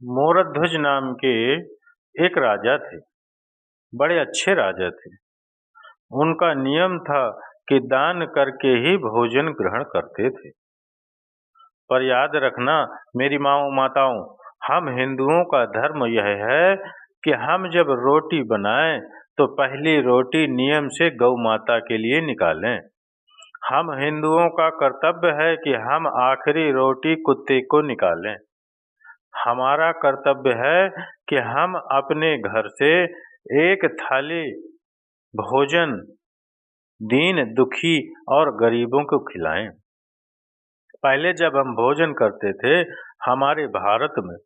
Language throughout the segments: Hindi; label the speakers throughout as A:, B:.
A: मोरध्वज नाम के एक राजा थे। बड़े अच्छे राजा थे। उनका नियम था कि दान करके ही भोजन ग्रहण करते थे। पर याद रखना मेरी माँओं माताओं, हम हिंदुओं का धर्म यह है कि हम जब रोटी बनाएं तो पहली रोटी नियम से गौ माता के लिए निकालें। हम हिंदुओं का कर्तव्य है कि हम आखिरी रोटी कुत्ते को निकालें। हमारा कर्तव्य है कि हम अपने घर से एक थाली भोजन दीन दुखी और गरीबों को खिलाएं। पहले जब हम भोजन करते थे हमारे भारत में,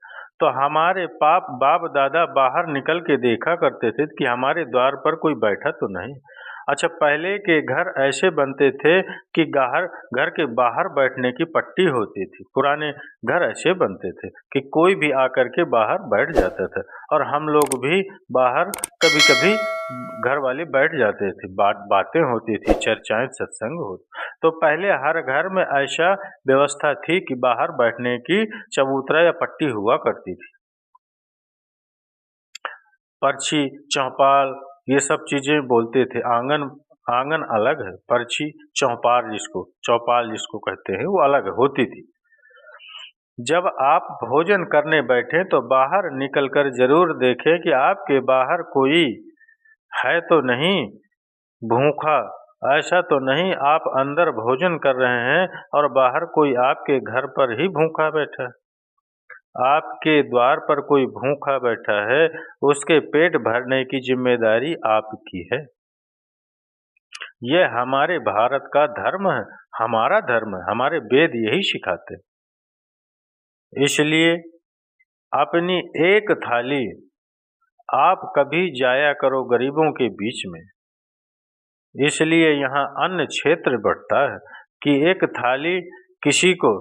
A: तो हमारे बाप दादा बाहर निकल के देखा करते थे कि हमारे द्वार पर कोई बैठा तो नहीं। अच्छा, पहले के घर ऐसे बनते थे कि घर के बाहर बैठने की पट्टी होती थी। पुराने घर ऐसे बनते थे कि कोई भी आकर के बाहर बैठ जाता था, और हम लोग भी बाहर कभी कभी घर वाले बैठ जाते थे। बातें होती थी, चर्चाएं, सत्संग होते। तो पहले हर घर में ऐसा व्यवस्था थी कि बाहर बैठने की चबूतरा या पट्टी हुआ करती थी। पर्ची, चौपाल, ये सब चीजें बोलते थे। आंगन अलग है, पर्ची, चौपाल जिसको कहते हैं, वो अलग होती थी। जब आप भोजन करने बैठे तो बाहर निकलकर जरूर देखें कि आपके बाहर कोई है तो नहीं भूखा। ऐसा तो नहीं आप अंदर भोजन कर रहे हैं और बाहर कोई आपके घर पर ही भूखा बैठा है। आपके द्वार पर कोई भूखा बैठा है, उसके पेट भरने की जिम्मेदारी आपकी है। यह हमारे भारत का धर्म है, हमारा धर्म है, हमारे वेद यही सिखाते। इसलिए अपनी एक थाली आप कभी जाया करो गरीबों के बीच में। इसलिए यहाँ अन्न क्षेत्र बढ़ता है कि एक थाली किसी को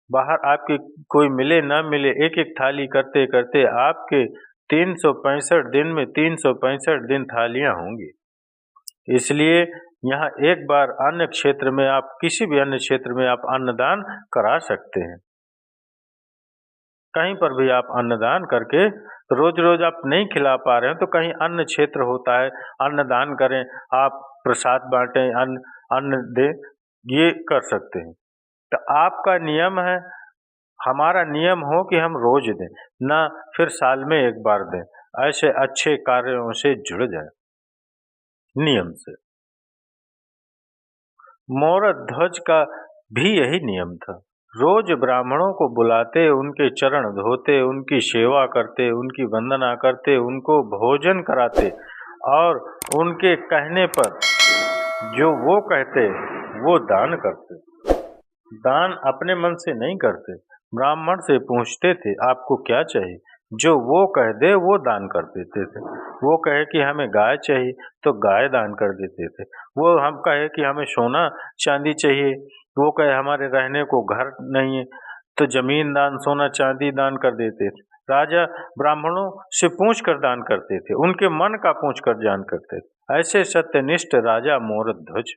A: बाहर आपके कोई मिले ना मिले, एक एक थाली करते करते आपके 365 दिन में 365 दिन थालियां होंगी। इसलिए यहाँ एक बार अन्य क्षेत्र में आप किसी भी अन्य क्षेत्र में आप अन्नदान करा सकते हैं। कहीं पर भी आप अन्नदान करके रोज रोज आप नहीं खिला पा रहे हैं तो कहीं अन्य क्षेत्र होता है, अन्नदान करें, आप प्रसाद बांटें, अन्न दें, ये कर सकते हैं। तो आपका नियम है, हमारा नियम हो कि हम रोज दें, ना फिर साल में एक बार दें। ऐसे अच्छे कार्यों से जुड़ जाए नियम से। मोरध्वज का भी यही नियम था। रोज ब्राह्मणों को बुलाते, उनके चरण धोते, उनकी सेवा करते, उनकी वंदना करते, उनको भोजन कराते, और उनके कहने पर जो वो कहते वो दान करते। दान अपने मन से नहीं करते, ब्राह्मण से पूछते थे आपको क्या चाहिए, जो वो कह दे वो दान कर देते थे। वो कहे कि हमें गाय चाहिए तो गाय दान कर देते थे। वो हम कहे कि हमें सोना चांदी चाहिए, वो कहे हमारे रहने को घर नहीं है तो जमीन दान, सोना चांदी दान कर देते थे। राजा ब्राह्मणों से पूछ कर दान करते थे, उनके मन का पूछ कर दान करते थे। ऐसे सत्यनिष्ठ राजा मोरध्वज।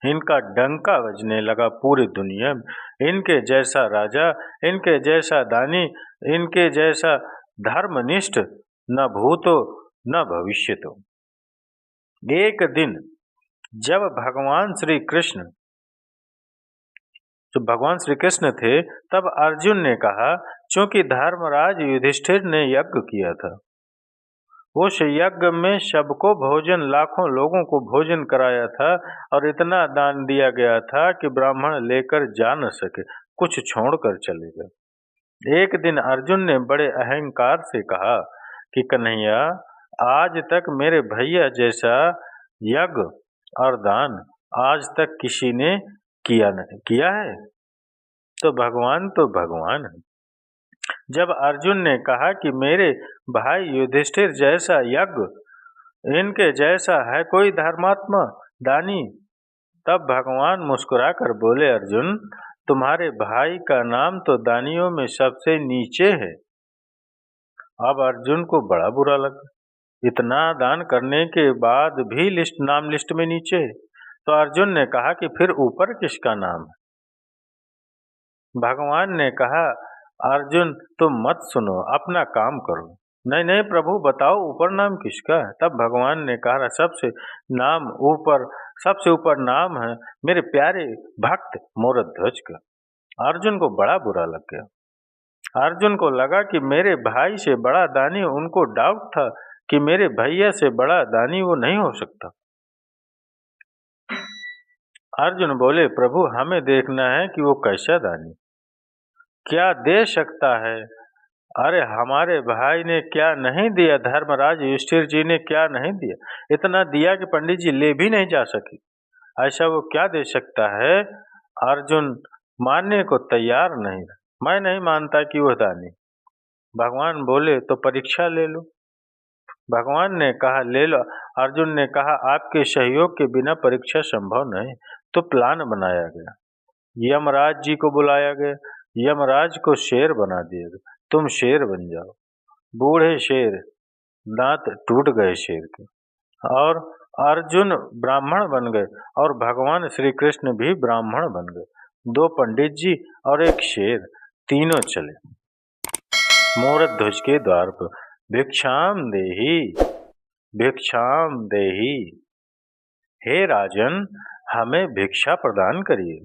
A: इनका डंका बजने लगा पूरी दुनिया में। इनके जैसा राजा, इनके जैसा दानी, इनके जैसा धर्मनिष्ठ न भूतो न भविष्यतो। एक दिन जब भगवान श्री कृष्ण थे, तब अर्जुन ने कहा, चूंकि धर्मराज युधिष्ठिर ने यज्ञ किया था, उस यज्ञ में सबको भोजन, लाखों लोगों को भोजन कराया था, और इतना दान दिया गया था कि ब्राह्मण लेकर जा न सके, कुछ छोड़कर चले गए। एक दिन अर्जुन ने बड़े अहंकार से कहा कि कन्हैया, आज तक मेरे भैया जैसा यज्ञ और दान आज तक किसी ने किया है। तो भगवान है। जब अर्जुन ने कहा कि मेरे भाई युधिष्ठिर जैसा यज्ञ, इनके जैसा है कोई धर्मात्मा दानी, तब भगवान मुस्कुराकर बोले, अर्जुन, तुम्हारे भाई का नाम तो दानियों में सबसे नीचे है। अब अर्जुन को बड़ा बुरा लगा, इतना दान करने के बाद भी नाम लिस्ट में नीचे है। तो अर्जुन ने कहा कि फिर ऊपर किसका नाम है? भगवान ने कहा, अर्जुन तुम मत सुनो, अपना काम करो। नहीं नहीं प्रभु बताओ ऊपर नाम किसका है? तब भगवान ने कहा सबसे ऊपर नाम है मेरे प्यारे भक्त मोरध्वज का। अर्जुन को बड़ा बुरा लग गया। अर्जुन को लगा कि मेरे भाई से बड़ा दानी, उनको डाउट था कि मेरे भैया से बड़ा दानी वो नहीं हो सकता। अर्जुन बोले प्रभु हमें देखना है कि वो कैसा दानी, क्या दे सकता है। अरे हमारे भाई ने क्या नहीं दिया, धर्मराज युधिष्ठिर जी ने क्या नहीं दिया, इतना दिया कि पंडित जी ले भी नहीं जा सके, ऐसा वो क्या दे सकता है। अर्जुन मानने को तैयार नहीं, मैं नहीं मानता कि वो दानी। भगवान बोले तो परीक्षा ले लो। भगवान ने कहा ले लो। अर्जुन ने कहा आपके सहयोग के बिना परीक्षा संभव नहीं। तो प्लान बनाया गया, यमराज जी को बुलाया गया, यमराज को शेर बना दिया गया, तुम शेर बन जाओ। बूढ़े शेर, दांत टूट गए शेर के, और अर्जुन ब्राह्मण बन गए और भगवान श्री कृष्ण भी ब्राह्मण बन गए। 2 पंडित जी और एक शेर, तीनों चले मोरध्वज के द्वार पर। भिक्षाम देहि, भिक्षाम देहि, हे राजन हमें भिक्षा प्रदान करिए।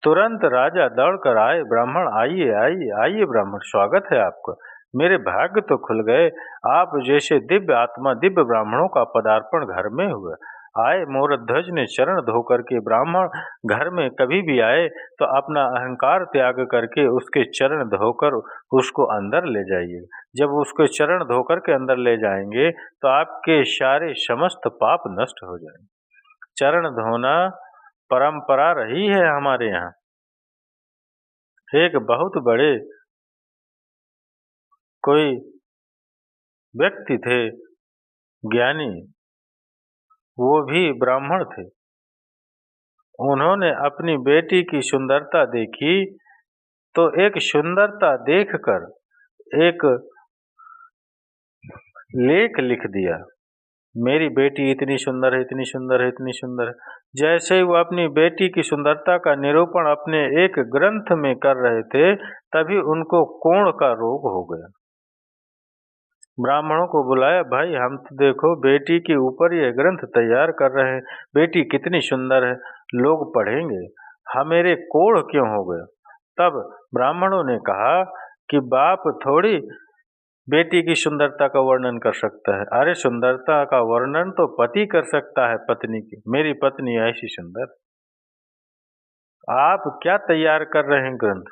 A: तुरंत राजा दौड़कर आए, ब्राह्मण आइए आइए आइए ब्राह्मण, स्वागत है आपका, मेरे भाग्य तो खुल गए, आप जैसे दिव्य आत्मा दिव्य ब्राह्मणों का पदार्पण घर में हुआ। आए मोरध्वज ने चरण धोकर के, ब्राह्मण घर में कभी भी आए तो अपना अहंकार त्याग करके उसके चरण धोकर उसको अंदर ले जाइए। जब उसके चरण धोकर के अंदर ले जाएंगे तो आपके सारे समस्त पाप नष्ट हो जाएंगे। चरण धोना परंपरा रही है हमारे यहाँ। एक बहुत बड़े कोई व्यक्ति थे, ज्ञानी, वो भी ब्राह्मण थे। उन्होंने अपनी बेटी की सुंदरता देखी तो एक सुंदरता देखकर एक लेख लिख दिया, मेरी बेटी इतनी सुंदर है, इतनी सुंदर है, इतनी सुंदर है। जैसे ही वो अपनी बेटी की सुंदरता का निरूपण अपने एक ग्रंथ में कर रहे थे तभी उनको कोढ़ का रोग हो गया। ब्राह्मणों को बुलाया, भाई हम तो देखो बेटी के ऊपर ये ग्रंथ तैयार कर रहे हैं, बेटी कितनी सुंदर है, लोग पढ़ेंगे, हमेरे कोढ़ क्यों हो गया। तब ब्राह्मणों ने कहा कि बाप थोड़ी बेटी की सुंदरता का वर्णन कर सकता है, अरे सुंदरता का वर्णन तो पति कर सकता है पत्नी की, मेरी पत्नी ऐसी सुंदर। आप क्या तैयार कर रहे हैं ग्रंथ,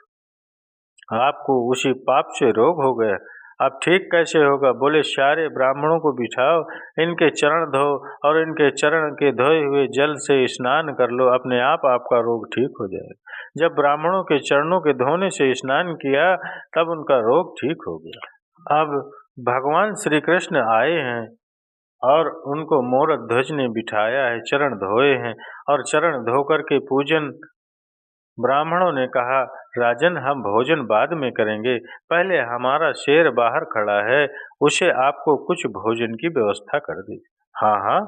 A: आपको उसी पाप से रोग हो गया, अब ठीक कैसे होगा। बोले सारे ब्राह्मणों को बिठाओ, इनके चरण धो और इनके चरण के धोए हुए जल से स्नान कर लो, अपने आप आपका रोग ठीक हो जाएगा। जब ब्राह्मणों के चरणों के धोने से स्नान किया तब उनका रोग ठीक हो गया। अब भगवान श्री कृष्ण आए हैं और उनको मोरध्वज ने बिठाया है, चरण धोए हैं और चरण धो कर के पूजन। ब्राह्मणों ने कहा राजन हम भोजन बाद में करेंगे, पहले हमारा शेर बाहर खड़ा है, उसे आपको कुछ भोजन की व्यवस्था कर दी। हाँ हाँ,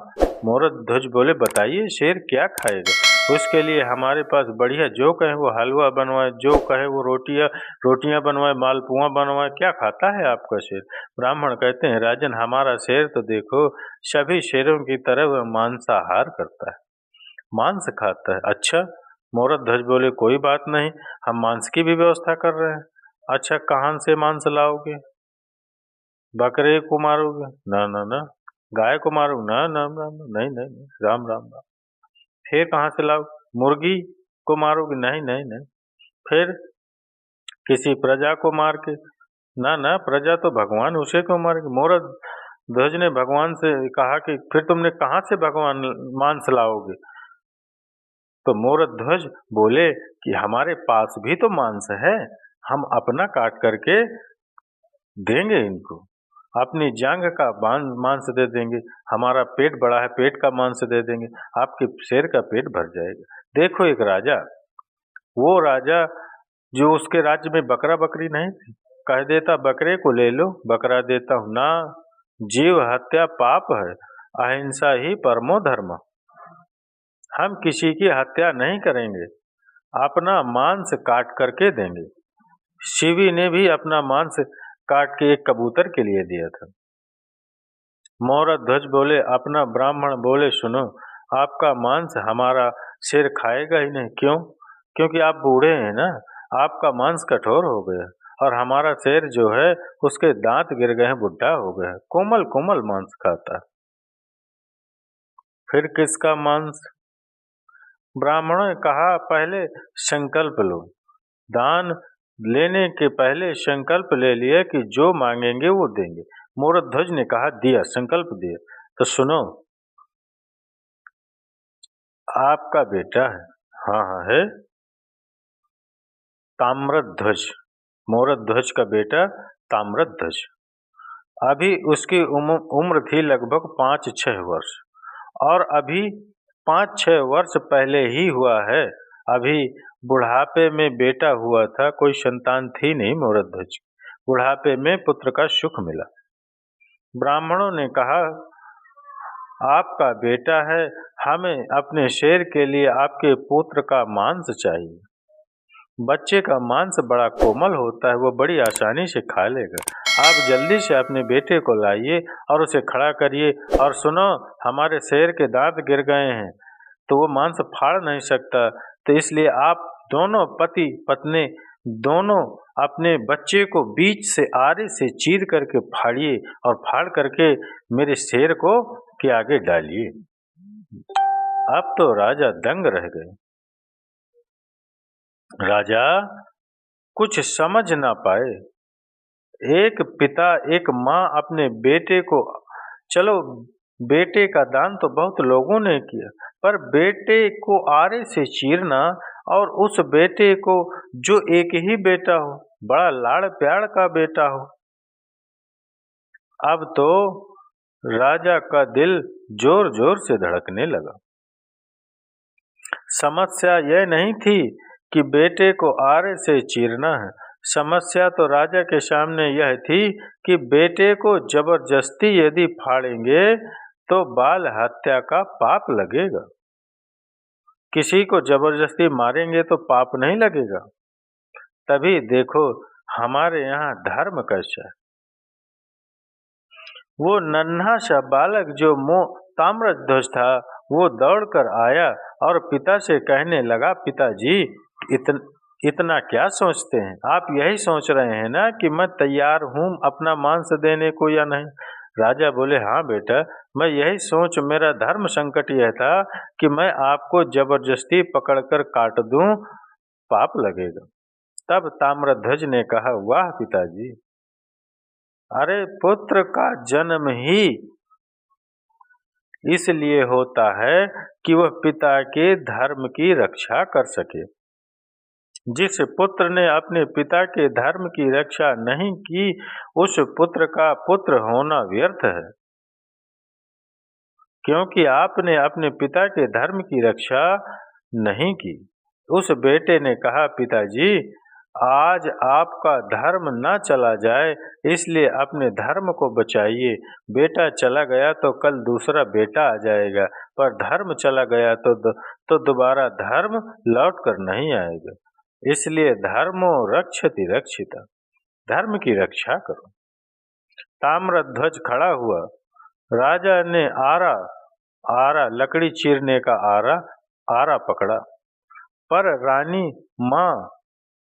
A: मोरध्वज बोले बताइए शेर क्या खाएगा, उसके लिए हमारे पास बढ़िया जो कहे वो हलवा बनवाए, जो कहे वो रोटियां बनवाए, मालपुआ बनवाए, क्या खाता है आपका शेर। ब्राह्मण कहते हैं राजन हमारा शेर तो देखो सभी शेरों की तरह वह मांसाहार करता है, मांस खाता है। अच्छा, मोरध्वज बोले कोई बात नहीं, हम मांस की भी व्यवस्था कर रहे हैं। अच्छा कहाँ से मांस लाओगे, बकरे को मारोगे, ना ना ना, गाय को मारोगे, ना ना ना, नहीं नहीं नहीं, राम राम राम। फिर कहाँ से लाओ, मुर्गी को मारोगे, नहीं नहीं नहीं। फिर किसी प्रजा को मार के, ना ना, प्रजा तो भगवान उसे क्यों मारेंगे। मोरध्वज ने भगवान से कहा कि फिर तुमने कहाँ से भगवान मांस लाओगे। तो मोरध्वज बोले कि हमारे पास भी तो मांस है, हम अपना काट करके देंगे इनको, अपनी जांघ का मांस दे देंगे, हमारा पेट बड़ा है पेट का मांस दे देंगे, आपके शेर का पेट भर जाएगा। देखो एक राजा, वो राजा जो उसके राज्य में बकरा बकरी नहीं थी, कह देता बकरे को ले लो बकरा देता हूँ, ना, जीव हत्या पाप है, अहिंसा ही परमो धर्म, हम किसी की हत्या नहीं करेंगे, अपना मांस काट करके देंगे। शिवी ने भी अपना मांस काट के एक कबूतर के लिए दिया था। मोरध्वज बोले, अपना ब्राह्मण बोले, सुनो, आपका मांस हमारा शेर खाएगा ही नहीं। क्यों? क्योंकि आप बूढ़े हैं ना, आपका मांस कठोर हो गया, और हमारा शेर जो है उसके दांत गिर गए हैं, बुढ़ा हो गया, कोमल कोमल मांस खाता है। फिर किसका मांस? ब्राह्मणों ने कहा, पहले संकल्प लो। दान लेने के पहले संकल्प ले लिया कि जो मांगेंगे वो देंगे। मोरध्वज ने कहा, दिया, संकल्प दिया। तो सुनो, आपका बेटा है? हाँ हाँ है। ताम्रध्वज, मोरध्वज का बेटा ताम्रध्वज। अभी उसकी उम्र थी लगभग 5-6 वर्ष, और अभी 5-6 वर्ष पहले ही हुआ है। अभी बुढ़ापे में बेटा हुआ था, कोई संतान थी नहीं मोरध्वज। बुढ़ापे में पुत्र का सुख मिला। ब्राह्मणों ने कहा, आपका बेटा है, हमें अपने शेर के लिए आपके पुत्र का मांस चाहिए। बच्चे का मांस बड़ा कोमल होता है, वो बड़ी आसानी से खा लेगा। आप जल्दी से अपने बेटे को लाइए और उसे खड़ा करिए। और सुनो, हमारे शेर के दांत गिर गए हैं, तो वो मांस फाड़ नहीं सकता, तो इसलिए आप दोनों पति पत्नी दोनों अपने बच्चे को बीच से आरे से चीर करके फाड़िए, और फाड़ करके मेरे शेर को के आगे डालिए। अब तो राजा दंग रह गए। राजा कुछ समझ ना पाए। एक पिता एक माँ अपने बेटे को, चलो बेटे का दान तो बहुत लोगों ने किया, पर बेटे को आरे से चीरना, और उस बेटे को जो एक ही बेटा हो, बड़ा लाड़ प्यार का बेटा हो। अब तो राजा का दिल जोर जोर से धड़कने लगा। समस्या यह नहीं थी कि बेटे को आरे से चीरना है, समस्या तो राजा के सामने यह थी कि बेटे को जबरदस्ती यदि फाड़ेंगे तो बाल हत्या का पाप लगेगा। किसी को जबरदस्ती मारेंगे तो पाप नहीं लगेगा। तभी देखो हमारे यहाँ धर्म कैसा है। वो नन्हा सा बालक जो ताम्रध्वज था, वो दौड़कर आया और पिता से कहने लगा, पिताजी इतना क्या सोचते हैं? आप यही सोच रहे हैं ना कि मैं तैयार हूँ अपना मांस देने को या नहीं? राजा बोले, हाँ बेटा, मैं यही सोच, मेरा धर्म संकट यह था कि मैं आपको जबरदस्ती पकड़कर काट दूं, पाप लगेगा। तब ताम्रध्वज ने कहा, वाह पिताजी, अरे पुत्र का जन्म ही इसलिए होता है कि वह पिता के धर्म की रक्षा कर सके। जिस पुत्र ने अपने पिता के धर्म की रक्षा नहीं की, उस पुत्र का पुत्र होना व्यर्थ है। क्योंकि आपने अपने पिता के धर्म की रक्षा नहीं की। उस बेटे ने कहा, पिताजी, आज आपका धर्म न चला जाए, इसलिए अपने धर्म को बचाइए। बेटा चला गया तो कल दूसरा बेटा आ जाएगा, पर धर्म चला गया तो दोबारा धर्म लौट कर नहीं आएगा। इसलिए धर्मो रक्षति रक्षिता, धर्म की रक्षा करो। ताम्रध्वज खड़ा हुआ। राजा ने आरा लकड़ी चीरने का आरा पकड़ा, पर रानी माँ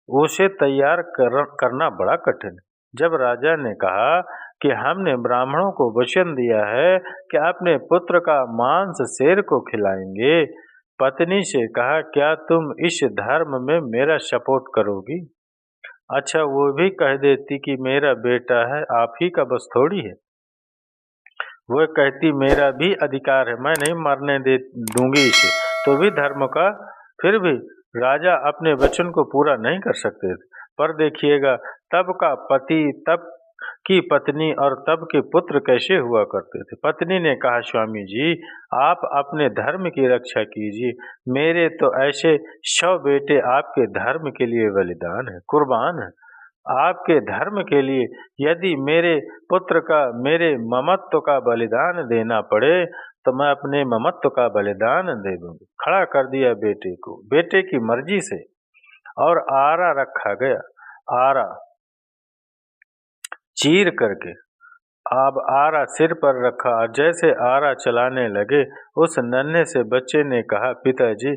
A: उसे तैयार करना बड़ा कठिन। जब राजा ने कहा कि हमने ब्राह्मणों को वचन दिया है कि अपने पुत्र का मांस शेर को खिलाएंगे, पत्नी से कहा, क्या तुम इस धर्म में मेरा सपोर्ट करोगी? अच्छा, वो भी कह देती कि मेरा बेटा है, आप ही का बस थोड़ी है। वो कहती, मेरा भी अधिकार है, मैं नहीं मरने दूंगी इसे, तो भी धर्म का। फिर भी राजा अपने वचन को पूरा नहीं कर सकते थे। पर देखिएगा, तब का पति, तब की पत्नी और तब के पुत्र कैसे हुआ करते थे। पत्नी ने कहा, स्वामी जी, आप अपने धर्म की रक्षा कीजिए। मेरे तो ऐसे 100 बेटे आपके धर्म के लिए बलिदान है, कुर्बान है। आपके धर्म के लिए यदि मेरे पुत्र का, मेरे ममत्व का बलिदान देना पड़े, तो मैं अपने ममत्व का बलिदान दे दूंगी। खड़ा कर दिया बेटे को, बेटे की मर्जी से, और आरा रखा गया। आरा चीर करके अब आरा सिर पर रखा और जैसे आरा चलाने लगे, उस नन्हे से बच्चे ने कहा, पिताजी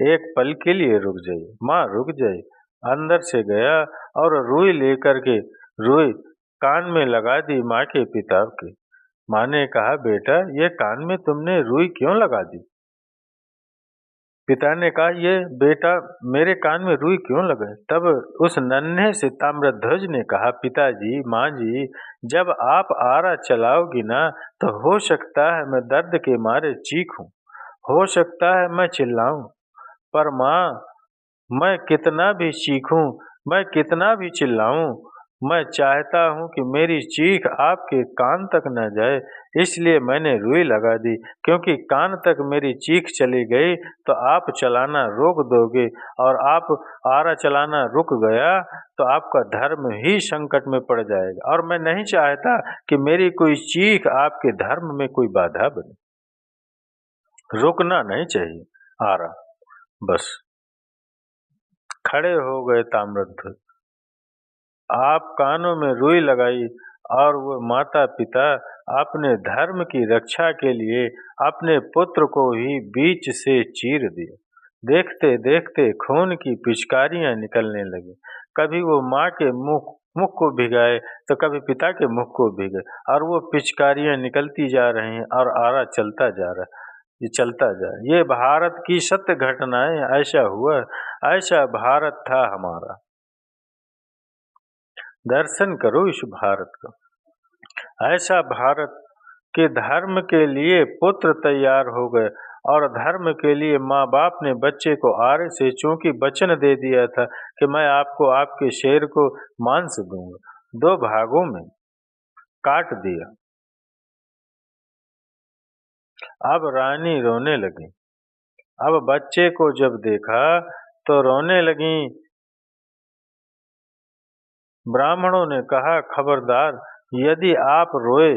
A: एक पल के लिए रुक जाइए। माँ रुक जाइए। अंदर से गया और रुई लेकर के रुई कान में लगा दी माँ के पिता के। माँ ने कहा, बेटा ये कान में तुमने रुई क्यों लगा दी? पिता ने कहा, ये बेटा मेरे कान में रुई क्यों लगाए? तब उस नन्हे से ताम्रध्वज ने कहा, पिताजी माँ जी, जब आप आरा चलाओगी ना तो हो सकता है मैं दर्द के मारे चीखूं, हो सकता है मैं चिल्लाऊं, पर माँ मैं कितना भी चीखूं, मैं कितना भी चिल्लाऊं, मैं चाहता हूं कि मेरी चीख आपके कान तक न जाए, इसलिए मैंने रुई लगा दी। क्योंकि कान तक मेरी चीख चली गई तो आप चलाना रोक दोगे, और आप आरा चलाना रुक गया तो आपका धर्म ही संकट में पड़ जाएगा, और मैं नहीं चाहता कि मेरी कोई चीख आपके धर्म में कोई बाधा बने। रुकना नहीं चाहिए आरा। बस खड़े हो गए ताम्रध्वज। आप कानों में रुई लगाई और वो माता पिता अपने धर्म की रक्षा के लिए अपने पुत्र को ही बीच से चीर दिया। देखते देखते खून की पिचकारियां निकलने लगी। कभी वो माँ के मुख को भिगाए तो कभी पिता के मुख को भिगाए, और वो पिचकारियां निकलती जा रही हैं और आरा चलता जा रहा है। ये चलता जाए। ये भारत की सत्य घटनाएं, ऐसा हुआ, ऐसा भारत था हमारा। दर्शन करो इस भारत का। ऐसा भारत के धर्म के लिए पुत्र तैयार हो गए, और धर्म के लिए माँ बाप ने बच्चे को आरे से चूंकि वचन दे दिया था कि मैं आपको आपके शेर को मांस दूंगा, 2 भागों में काट दिया। अब रानी रोने लगी। अब बच्चे को जब देखा तो रोने लगी। ब्राह्मणों ने कहा, खबरदार, यदि आप रोए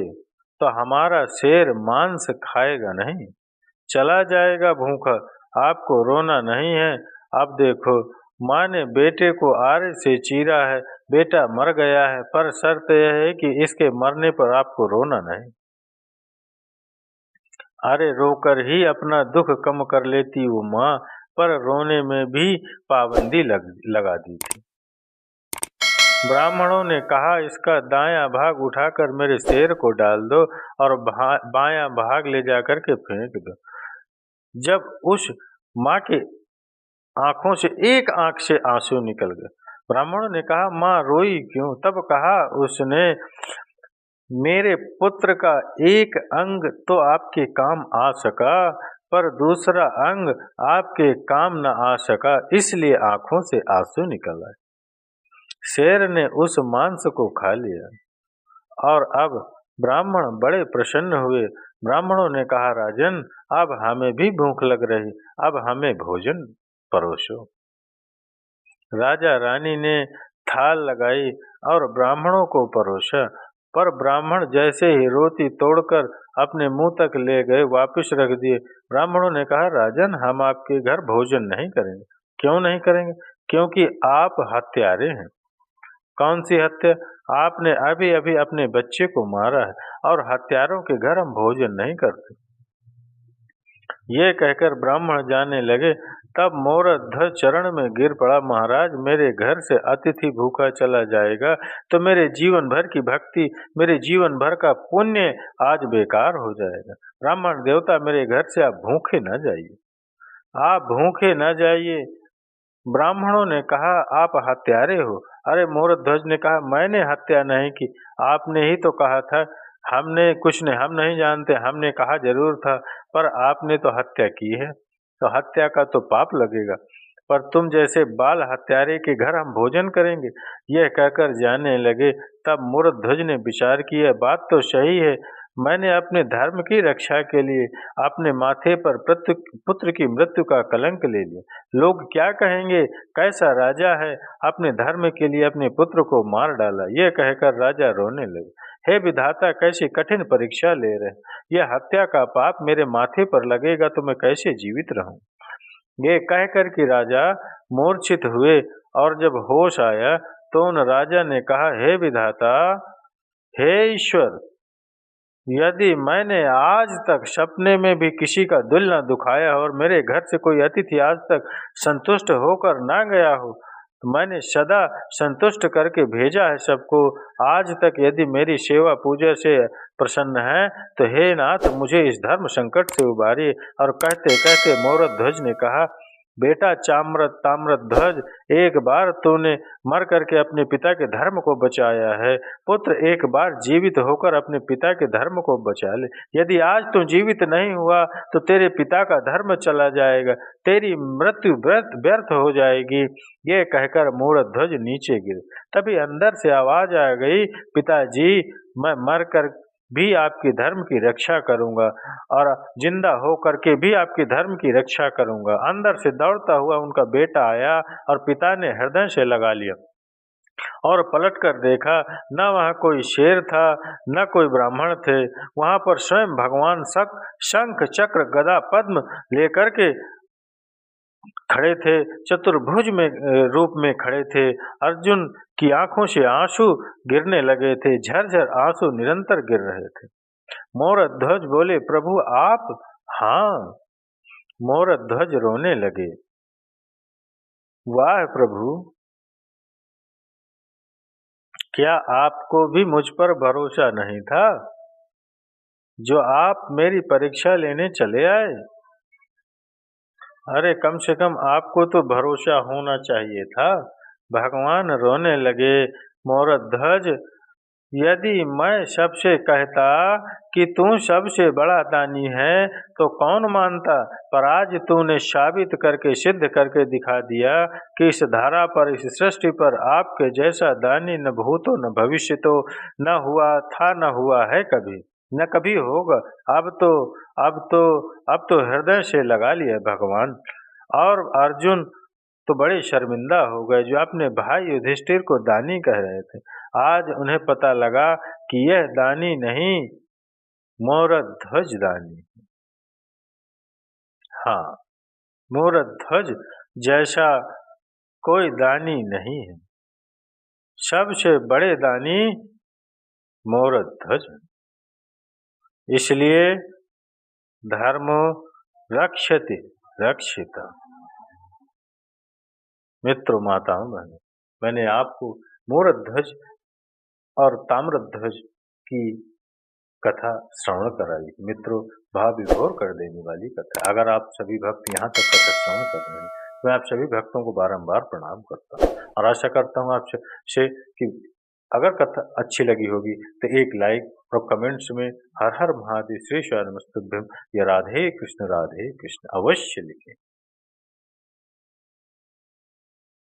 A: तो हमारा शेर मांस खाएगा नहीं, चला जाएगा भूखा। आपको रोना नहीं है। अब देखो, माँ ने बेटे को आरे से चीरा है, बेटा मर गया है, पर शर्त यह है कि इसके मरने पर आपको रोना नहीं। अरे रोकर ही अपना दुख कम कर लेती वो माँ, पर रोने में भी पाबंदी लगा दी थी। ब्राह्मणों ने कहा, इसका दायां भाग उठाकर मेरे शेर को डाल दो और बायां भाग ले जाकर के फेंक दो। जब उस माँ के आंखों से एक आंख से आंसू निकल गए। ब्राह्मणों ने कहा, माँ रोई क्यों? तब कहा उसने, मेरे पुत्र का एक अंग तो आपके काम आ सका, पर दूसरा अंग आपके काम न आ सका, इसलिए आंखों से आंसू निकल आए। शेर ने उस मांस को खा लिया, और अब ब्राह्मण बड़े प्रसन्न हुए। ब्राह्मणों ने कहा, राजन, अब हमें भी भूख लग रही, अब हमें भोजन परोसो। राजा रानी ने थाल लगाई और ब्राह्मणों को परोसा, पर ब्राह्मण जैसे ही रोटी तोड़कर अपने मुंह तक ले गए, वापस रख दिए। ब्राह्मणों ने कहा, राजन, हम आपके घर भोजन नहीं करेंगे। क्यों नहीं करेंगे? क्योंकि आप हत्यारे हैं। कौन सी हत्या? आपने अभी अभी अपने बच्चे को मारा है, और हत्यारों के घर हम भोजन नहीं करते। ये कहकर ब्राह्मण जाने लगे। तब मोरध्वज चरण में गिर पड़ा, महाराज, मेरे घर से अतिथि भूखा चला जाएगा तो मेरे जीवन भर की भक्ति, मेरे जीवन भर का पुण्य आज बेकार हो जाएगा। ब्राह्मण देवता, मेरे घर से आप भूखे न जाइए, आप भूखे न जाइए। ब्राह्मणों ने कहा, आप हत्यारे हो। अरे मोरध्वज ने कहा, मैंने हत्या नहीं की, आपने ही तो कहा था। हमने कुछ नहीं, हम नहीं जानते, हमने कहा जरूर था, पर आपने तो हत्या की है, तो हत्या का तो पाप लगेगा। पर तुम जैसे बाल हत्यारे के घर हम भोजन करेंगे? यह कहकर जाने लगे। तब मोरध्वज ने विचार किया, बात तो सही है, मैंने अपने धर्म की रक्षा के लिए अपने माथे पर पुत्र की मृत्यु का कलंक ले लिया। लोग क्या कहेंगे, कैसा राजा है, अपने धर्म के लिए अपने पुत्र को मार डाला। यह कहकर राजा रोने लगे। हे विधाता, कैसी कठिन परीक्षा ले रहे, यह हत्या का पाप मेरे माथे पर लगेगा तो मैं कैसे जीवित रहूं? ये कहकर कि राजा मूर्छित हुए, और जब होश आया तो उन राजा ने कहा, हे विधाता, हे ईश्वर, यदि मैंने आज तक सपने में भी किसी का दिल न दुखाया और मेरे घर से कोई अतिथि आज तक संतुष्ट होकर ना गया हो, तो मैंने सदा संतुष्ट करके भेजा है सबको, आज तक यदि मेरी सेवा पूजा से प्रसन्न है तो हे नाथ, मुझे इस धर्म संकट से उबारिए। और कहते कहते मोरध्वज ने कहा, बेटा ताम्रध्वज, एक बार तूने मर करके अपने पिता के धर्म को बचाया है। पुत्र, एक बार जीवित होकर अपने पिता के धर्म को बचा ले। यदि आज तू जीवित नहीं हुआ तो तेरे पिता का धर्म चला जाएगा, तेरी मृत्यु व्यर्थ हो जाएगी। ये कहकर मोरध्वज नीचे गिरे। तभी अंदर से आवाज आ गई, पिताजी, मैं मर कर भी आपके धर्म की रक्षा करूंगा और जिंदा हो करके भी आपके धर्म की रक्षा करूंगा। अंदर से दौड़ता हुआ उनका बेटा आया और पिता ने हृदय से लगा लिया और पलट कर देखा, न वहाँ कोई शेर था, न कोई ब्राह्मण थे। वहाँ पर स्वयं भगवान शंख चक्र गदा पद्म लेकर के खड़े थे, चतुर्भुज में रूप में खड़े थे। अर्जुन की आंखों से आंसू गिरने लगे थे, झरझर आंसू निरंतर गिर रहे थे। मोरध्वज बोले, प्रभु आप? हाँ। मोरध्वज रोने लगे, वाह प्रभु, क्या आपको भी मुझ पर भरोसा नहीं था जो आप मेरी परीक्षा लेने चले आए? अरे कम से कम आपको तो भरोसा होना चाहिए था। भगवान रोने लगे, मोरध्वज, यदि मैं सबसे कहता कि तू सबसे बड़ा दानी है तो कौन मानता, पर आज तूने साबित करके सिद्ध करके दिखा दिया कि इस धरा पर, इस सृष्टि पर आपके जैसा दानी न भूतो न भविष्य तो न हुआ था, न हुआ है कभी, न कभी होगा। अब तो हृदय से लगा लिया भगवान। और अर्जुन तो बड़े शर्मिंदा हो गए, जो अपने भाई युधिष्ठिर को दानी कह रहे थे। आज उन्हें पता लगा कि यह दानी नहीं, मोरध्वज दानी। हाँ, मोरध्वज जैसा कोई दानी नहीं है, सबसे बड़े दानी मोरध्वज। इसलिए धर्मो रक्षति रक्षिता। मित्रों, माताओं, बहनों, मैंने आपको मोरध्वज और ताम्रध्वज की कथा श्रवण कराई। मित्रों, भाव विभोर कर देने वाली कथा। अगर आप सभी भक्त यहाँ तक कथा श्रवण कर रहे हैं, मैं आप सभी भक्तों को बारंबार प्रणाम करता हूँ और आशा करता हूँ आपसे कि अगर कथा अच्छी लगी होगी तो एक लाइक और कमेंट्स में हर हर महादेव, श्री नमस्तुभ्यम या राधे कृष्ण अवश्य लिखें।